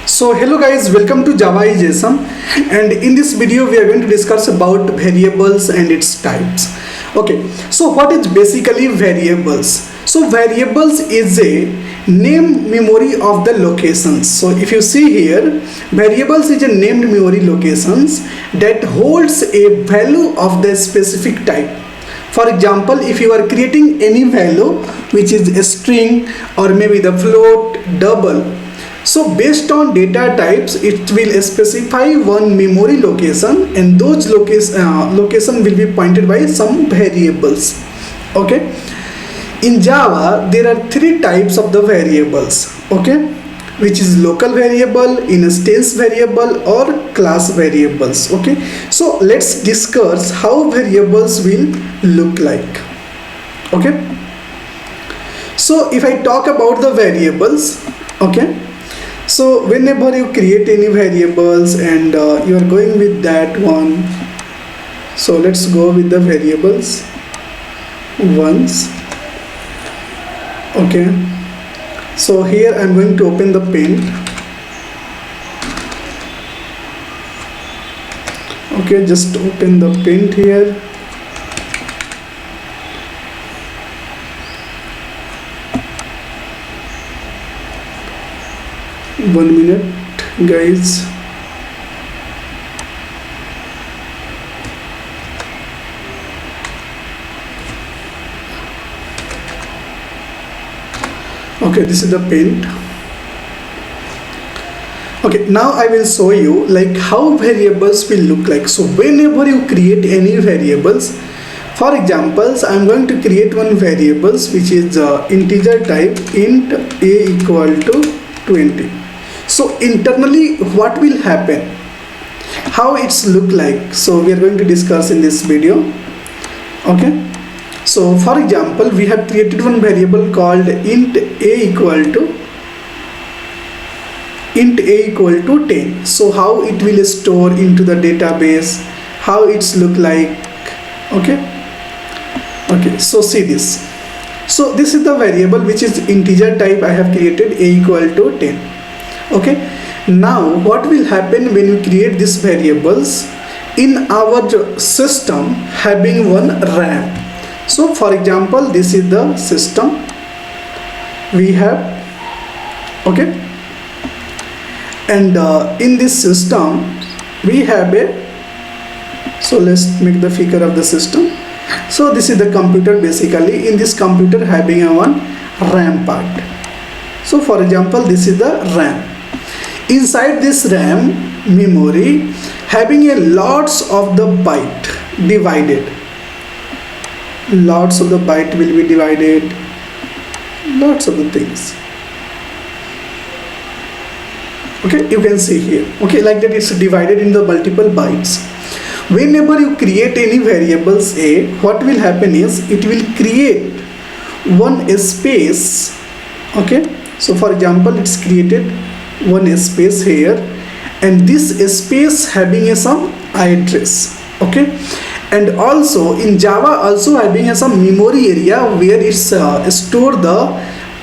So hello guys, welcome to Java JSON, and in this video we are going to discuss about variables and its types. Okay, so what is basically variables? So variables is a name memory of the locations. So if you see here, variables is a named memory locations that holds a value of the specific type. For example, if you are creating any value which is a string or maybe the float, double, so based on data types it will specify one memory location, and those location will be pointed by some variables. Okay, in Java there are three types of the variables, okay, which is local variable, instance variable, or class variables. Okay, so let's discuss how variables will look like. Okay, so if I talk about the variables, okay, so whenever you create any variables and you are going with that one, so let's go with the variables once. Okay, so here I'm going to open the paint. Okay, just open the paint here. One minute guys. Okay, this is the paint. Okay, now I will show you like how variables will look like. So whenever you create any variables, for examples, I am going to create one variables which is integer type int a equal to 20. So internally what will happen, how it's look like, so we are going to discuss in this video. Okay, so for example, we have created one variable called int a equal to 10. So how it will store into the database, how it's look like. Okay, so see this. So this is the variable which is integer type I have created, a equal to 10. Okay, now what will happen when we create these variables in our system having one RAM? So for example, this is the system we have. Okay, and in this system we have a, so let's make the figure of the system. So this is the computer. Basically in this computer having a one RAM part. So for example, this is the RAM. Inside this RAM memory having a lots of the byte divided, lots of the byte will be divided, lots of the things. Okay, you can see here. Okay, like that it's divided in the multiple bytes. Whenever you create any variables a, what will happen is it will create one space. Okay, so for example, it's created one space here, and this space having a some address. Okay, and also in Java also having a some memory area where it's store the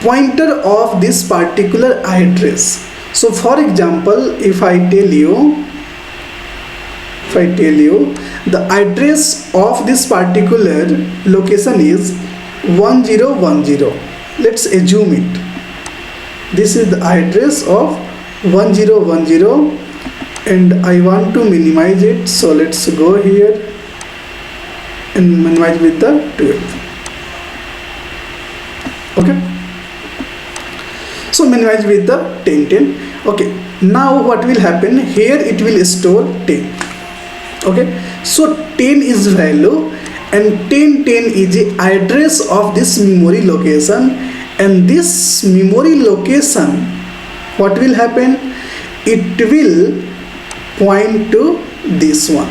pointer of this particular address. So for example, if I tell you the address of this particular location is 1010, let's assume it. This is the address of 1010, and I want to minimize it, so let's go here and minimize with the 12. Okay, so minimize with the 10. Okay, now what will happen here, it will store 10. Okay, so 10 is value and 1010 is the address of this memory location, and this memory location, what will happen, it will point to this one.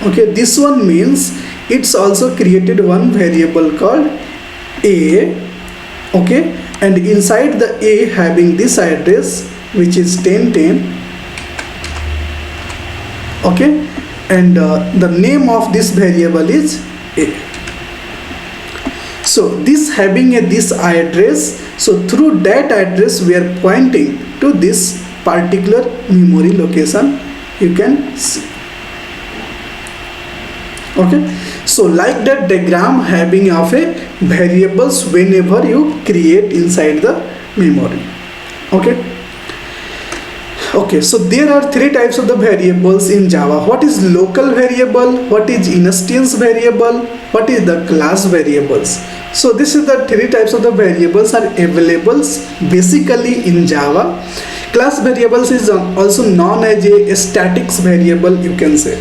Okay, this one means it's also created one variable called a. Okay, and inside the a having this address which is 1010. Okay, and the name of this variable is a. So this having a this address, so through that address we are pointing to this particular memory location you can see. Okay, so like that diagram having of a variables whenever you create inside the memory. Okay, so there are three types of the variables in Java. What is local variable, what is instance variable, what is the class variables. So this is the three types of the variables are available basically in Java. Class variables is also known as a statics variable, you can say.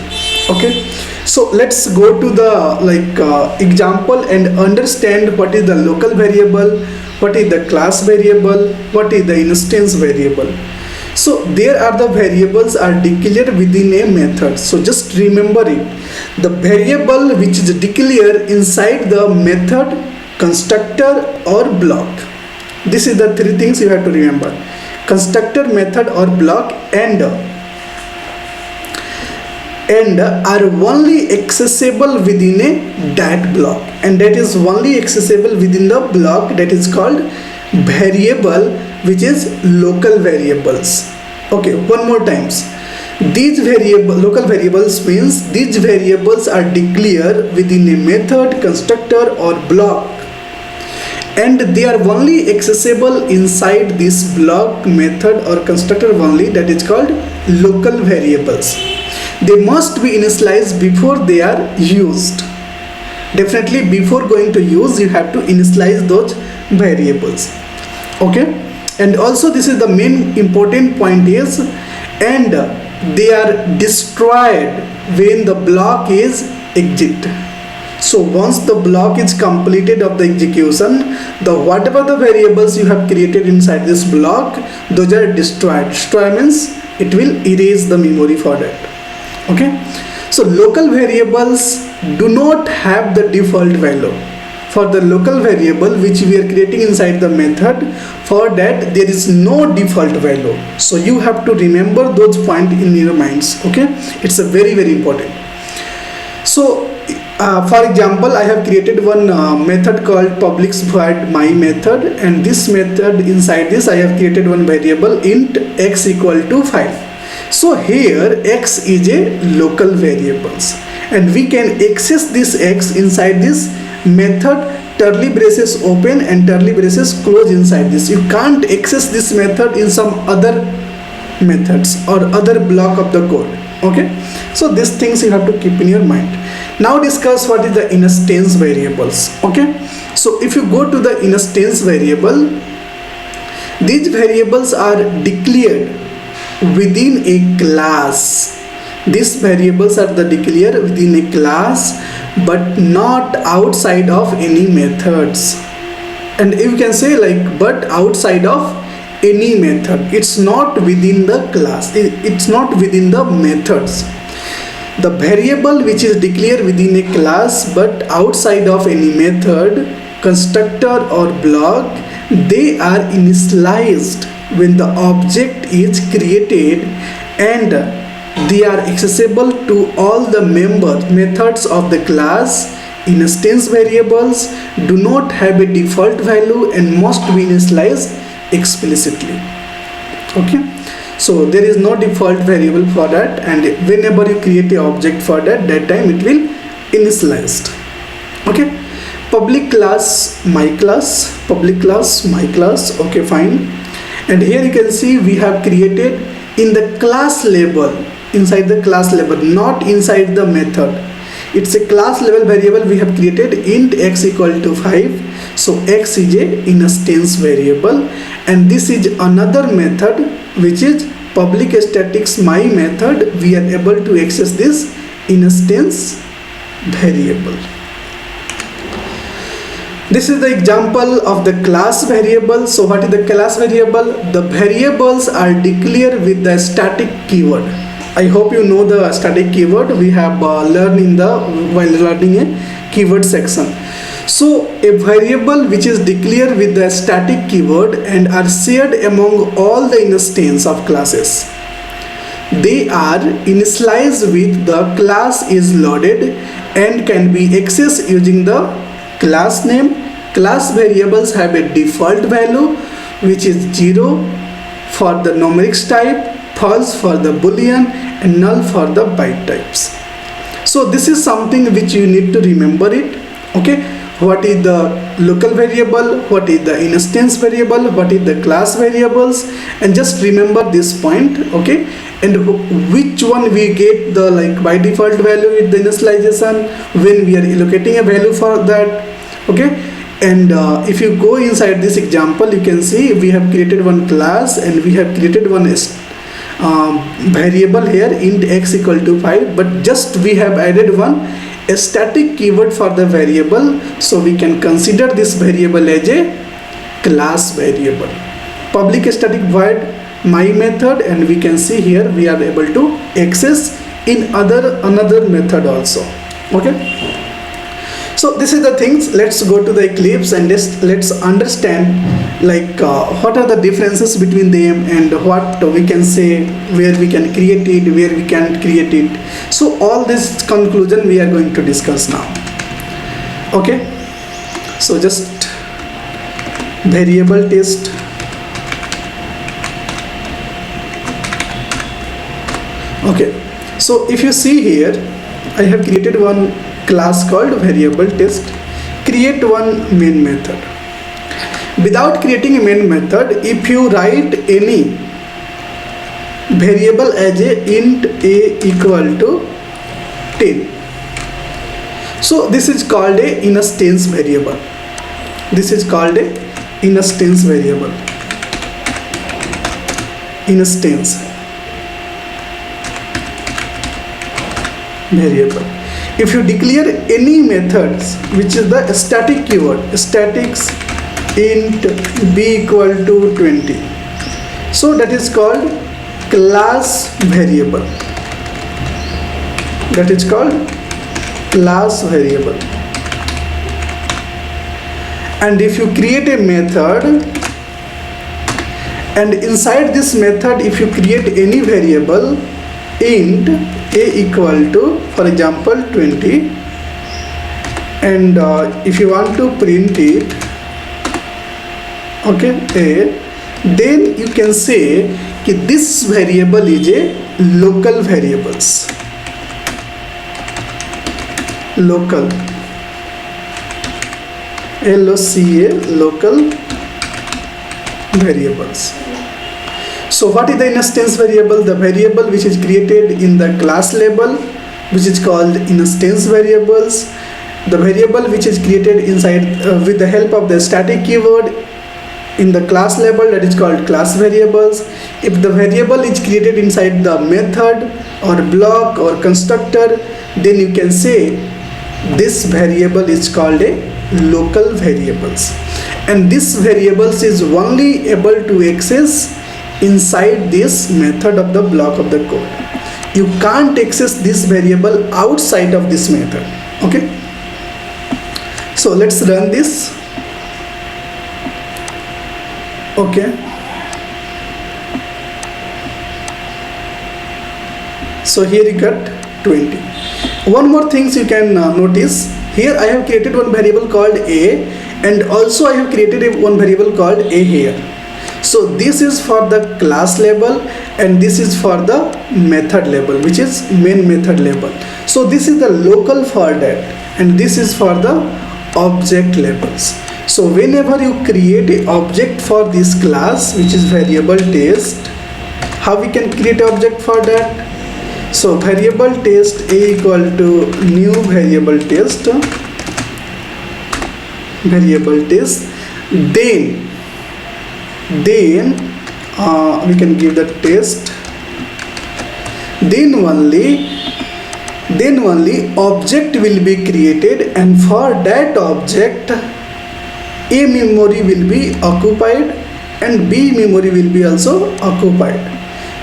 Okay, so let's go to the example and understand what is the local variable, what is the class variable, what is the instance variable. So there are the variables are declared within a method. So just remember it. The variable which is declared inside the method, constructor or block. This is the three things you have to remember. Constructor, method or block and are only accessible within a that block, and that is only accessible within the block that is called variable, which is local variables. Okay, one more times. These local variables means these variables are declared within a method, constructor or block, and they are only accessible inside this block, method or constructor only, that is called local variables. They must be initialized before they are used. Definitely before going to use you have to initialize those variables. Okay, and also this is the main important point is, and they are destroyed when the block is exit. So once the block is completed of the execution, the whatever the variables you have created inside this block, those are destroyed. Destroy means it will erase the memory for that. Okay, so local variables do not have the default value. For the local variable which we are creating inside the method, for that there is no default value. So you have to remember those points in your minds. Okay, it's a very important. So for example, I have created one method called publics void my method, and this method, inside this I have created one variable int x equal to 5. So here x is a local variables, and we can access this x inside this method, curly braces open and curly braces close inside this. You can't access this method in some other methods or other block of the code. Okay, so these things you have to keep in your mind. Now discuss what is the instance variables. Okay, so if you go to the instance variable, these variables are declared within a class. These variables are declared within a class but not outside of any methods, and you can say but outside of any method. It's not within the class, it's not within the methods. The variable which is declared within a class but outside of any method, constructor or block, they are initialized when the object is created, and they are accessible to all the methods of the class. Instance variables do not have a default value and must be initialized explicitly. Okay, so there is no default variable for that, and whenever you create an object for that time it will initialized. Okay, public class my class, public class my class. Okay, fine. And here you can see we have created in the class label, inside the class label, not inside the method. It's a class level variable we have created int x equal to 5. So x is a instance variable, and this is another method which is public statics my method. We are able to access this instance variable. This is the example of the class variable. So what is the class variable? The variables are declared with the static keyword. I hope you know the static keyword. We have learned in the while learning a keyword section. So a variable which is declared with the static keyword and are shared among all the instances of classes. They are initialized with the class is loaded and can be accessed using the class name. Class variables have a default value which is 0, for the numerics type, false for the boolean, and null for the byte types. So this is something which you need to remember it. Okay, what is the local variable, what is the instance variable, what is the class variables, and just remember this point. Okay, and which one we get the like by default value with the initialization when we are allocating a value for that. Okay, and if you go inside this example, you can see we have created one class and we have created one variable here, int x equal to 5, but just we have added one a static keyword for the variable, so we can consider this variable as a class variable. Public static void my method, and we can see here we are able to access in another method also. Okay, so this is the things. Let's go to the Eclipse and let's understand like what are the differences between them and what we can say, where we can create it, where we can't create it. So all this conclusion we are going to discuss now. Okay, so just variable test. Okay, so if you see here, I have created one class called variable test. Create one main method. Without creating a main method, if you write any variable as a int a equal to 10, so this is called a instance variable. This is called a instance variable. Instance variable. If you declare any methods which is the static keyword, statics int b equal to 20, so that is called class variable. That is called class variable. And if you create a method, and inside this method if you create any variable int a equal to, for example, 20, and if you want to print it, okay, a, then you can say that this variable is a local variables. Local, LOCA, local variables. So what is the instance variable? The variable which is created in the class label, which is called instance variables. The variable which is created inside with the help of the static keyword in the class label, that is called class variables. If the variable is created inside the method or block or constructor, then you can say this variable is called a local variables, and this variables is only able to access inside this method of the block of the code. You can't access this variable outside of this method. Okay, so let's run this. Okay, so here you got 20. One more things you can notice here. I have created one variable called a, and also I have created one variable called a here. So this is for the class label and this is for the method label, which is main method label. So this is the local for that, and this is for the object labels. So whenever you create an object for this class, which is variable test, how we can create an object for that? So variable test a equal to new variable test, variable test, then we can give the test, then only object will be created, and for that object a memory will be occupied and b memory will be also occupied.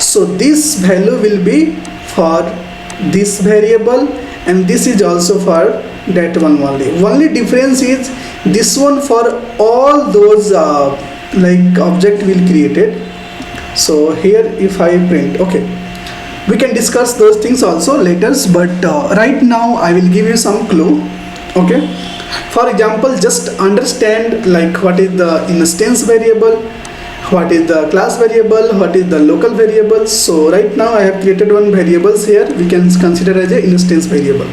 So this value will be for this variable and this is also for that one only. Only difference is this one for all those like object will created. So here if I print, okay, we can discuss those things also later, but right now I will give you some clue. Okay, for example, just understand like what is the instance variable, what is the class variable, what is the local variable. So right now I have created one variables here, we can consider as a instance variable.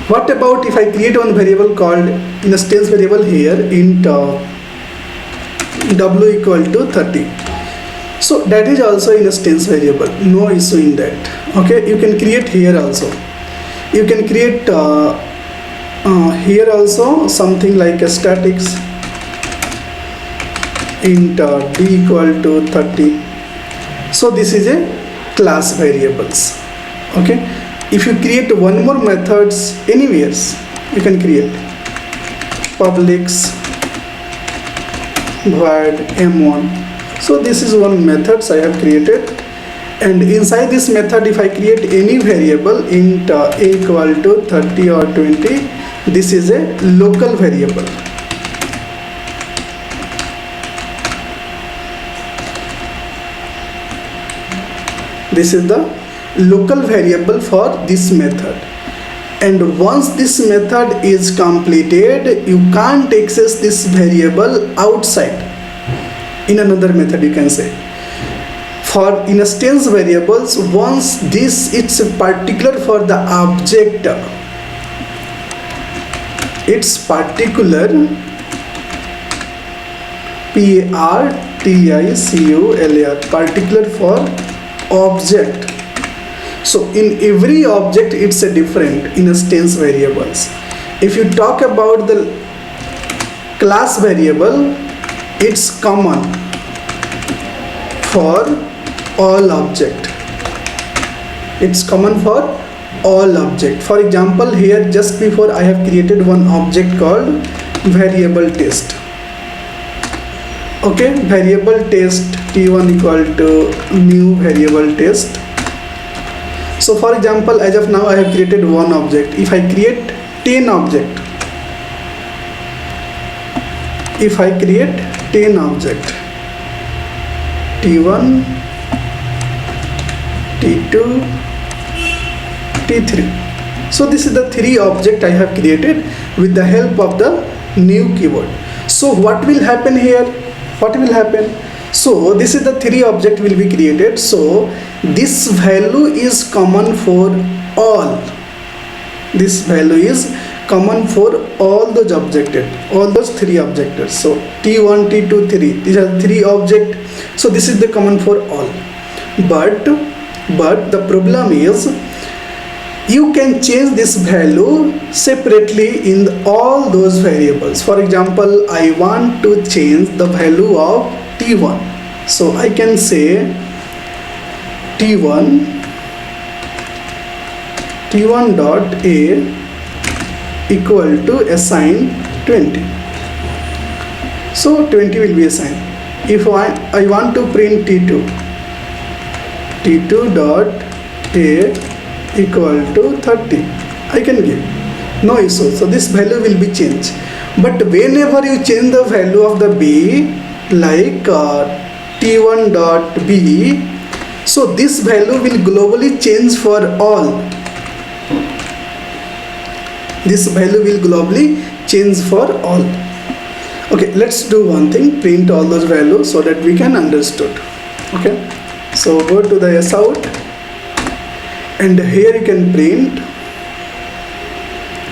What about if I create one variable called instance variable here, int w equal to 30. So that is also instance variable, no issue in that. Okay, you can create here also, you can create here also something like a statics int d equal to 30. So this is a class variables. Okay, if you create one more methods anywhere, you can create publics void m1. So this is one methods I have created, and inside this method if I create any variable int a equal to 30 or 20, this is a local variable. This is the local variable for this method, and once this method is completed, you can't access this variable outside in another method, you can say. For instance variables, once this it's particular for the object, it's particular particular for object. So in every object it's a different instance variables. If you talk about the class variable, it's common for all object, it's common for all object. For example, here just before I have created one object called variable test. Okay, variable test t1 equal to new variable test. So for example, as of now I have created one object. If I create 10 object, if I create 10 object, t1, t2, t3. So this is the 3 object I have created with the help of the new keyword. So what will happen here? What will happen? So this is the 3 object will be created. So this value is common for all. This value is common for all those objects, all those 3 objects. So t1, t2, 3. These are 3 objects. So this is the common for all. But the problem is, you can change this value separately in all those variables. For example, I want to change the value of t1. So I can say t1 dot a equal to assign 20. So 20 will be assigned. If I want to print t2 dot a equal to 30, I can give, no issue. So this value will be changed. But whenever you change the value of the b, like t1 dot b, so this value will globally change for all. This value will globally change for all. Okay, let's do one thing, print all those values so that we can understood. Okay, so go to the sout, and here you can print,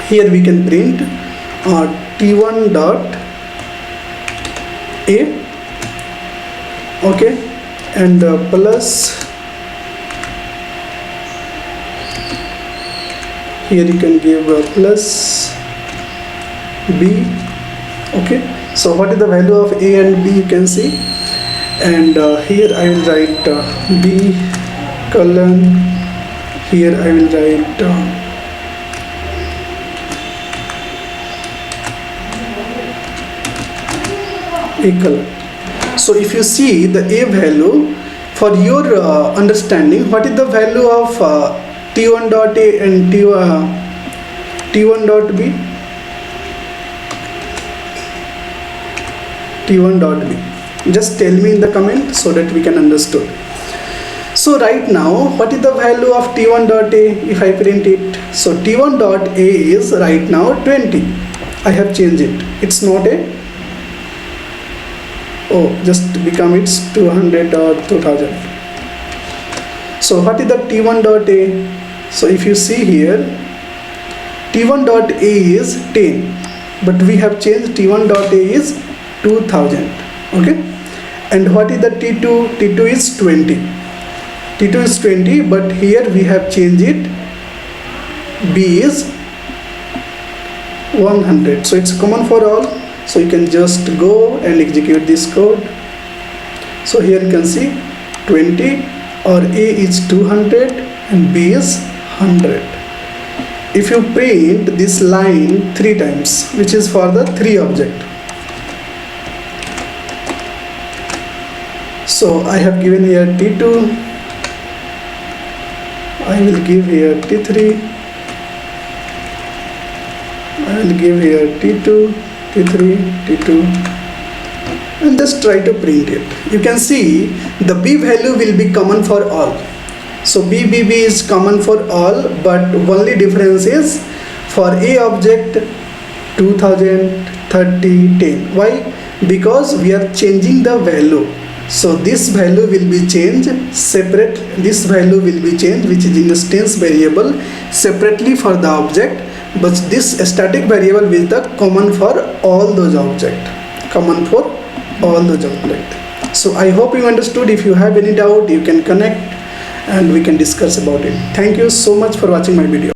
here we can print t1 dot a, okay, and plus, here you can give plus b. Okay, so what is the value of a and b, you can see, and here I will write b colon, here I will write a colon. So if you see the a value, for your understanding, what is the value of t1 dot a and t1 dot b? t1 dot b, just tell me in the comment so that we can understood. So right now, what is the value of t1 dot a if I print it? So t1 dot a is right now 20. I have changed it. It's not a oh, just become it's 200 or 2000. So what is the t1 dot a? So if you see here, t1 dot a is 10, but we have changed t1 dot a is 2000. Okay, and what is the t2? T2 is 20. T2 is 20, but here we have changed it, b is 100. So it's common for all, so you can just go and execute this code. So here you can see 20, or a is 200 and b is 100. If you print this line 3 times, which is for the 3 object, so I have given here t2, I will give here t3, I will give here t2, t3, t2, and just try to print it. You can see the b value will be common for all. So b is common for all, but only difference is for a object 2000, 30, 10. Why? Because we are changing the value. So this value will be changed separate, this value will be changed, which is instance variable, separately for the object, but this static variable is the common for all those objects, common for all those objects. So I hope you understood. If you have any doubt, you can connect and we can discuss about it. Thank you so much for watching my video.